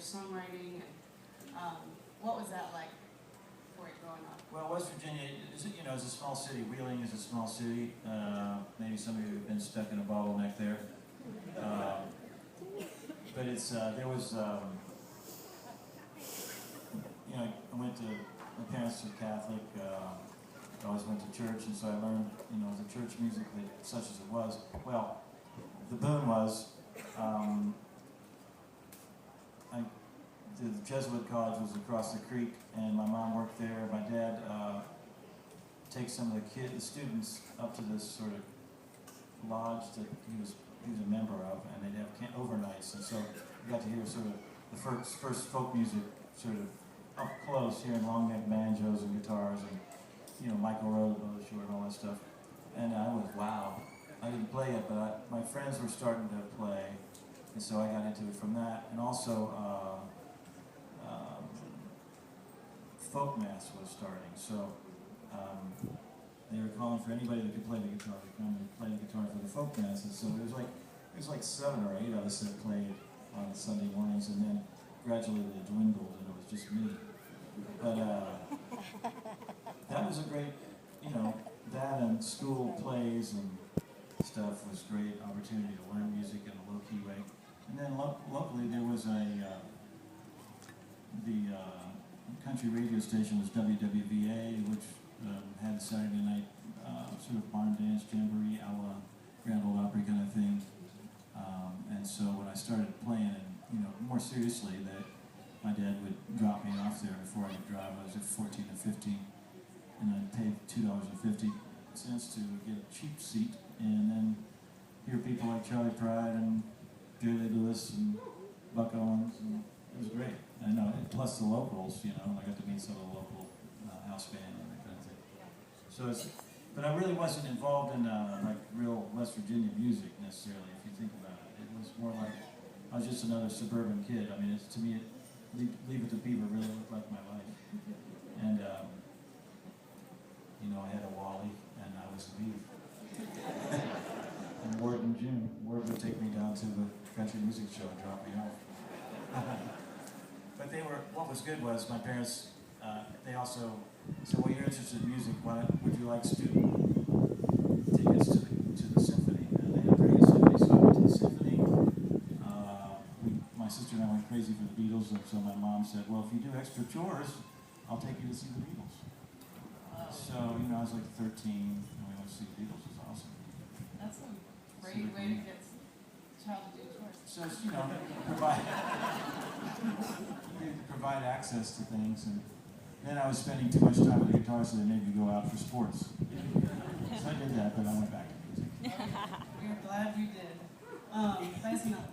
songwriting, and what was that like for you growing up? Well, West Virginia is a small city. Wheeling is a small city. Maybe some of you have been stuck in a bottleneck there. But it's there was I went to my parents were Catholic. I always went to church, and so I learned the church music such as it was. Well, the boon was the Jesuit college was across the creek, and my mom worked there. My dad takes some of the students up to this sort of lodge that he was a member of, and they'd have overnights, and so we got to hear sort of the first folk music sort of up close, hearing long neck banjos and guitars, and Michael Rose, Short, and all that stuff. And I was wow. I didn't play it, but my friends were starting to play, and so I got into it from that. And also, folk mass was starting, so they were calling for anybody that could play the guitar to come and play the guitar for the folk mass. And so there was like 7 or 8 of us that played on Sunday mornings, and then gradually they dwindled, and it was just me. But that was a great, that and school plays and stuff was a great opportunity to learn music in a low-key way. And then locally there was the country radio station was WWVA, which had Saturday night sort of barn dance, jamboree, a la Grand Ole Opry kind of thing. And so when I started playing, and more seriously, that my dad would drop me off there before I could drive. I was at 14 or 15, and I'd pay $2.50 to get a cheap seat, and then hear people like Charlie Pride and Jerry Lee Lewis and Buck Owens, and it was great. I know, plus the locals, I got to meet some of the local house band and that kind of thing. So but I really wasn't involved in like real West Virginia music necessarily, if you think about it. It was more like I was just another suburban kid. I mean, to me, Leave It to Beaver really looked like my life. And I had a Wally, and I was a Beaver. And Ward and Jim. Ward would take me down to the country music show and drop me off. But what was good was my parents, they also said, well, you're interested in music, would you like student tickets to the symphony? And they had various symphonies, so I went to the symphony. My sister and I went crazy for the Beatles, and so my mom said, well, if you do extra chores, I'll take you to see the Beatles. So, I was like 13, and we went to see the Beatles. It was awesome. That's a great way to get a child to do chores. So, provide access to things, and then I was spending too much time with the guitar, so they made me go out for sports. So I did that, but I went back to music. We're glad you did. Thanks enough.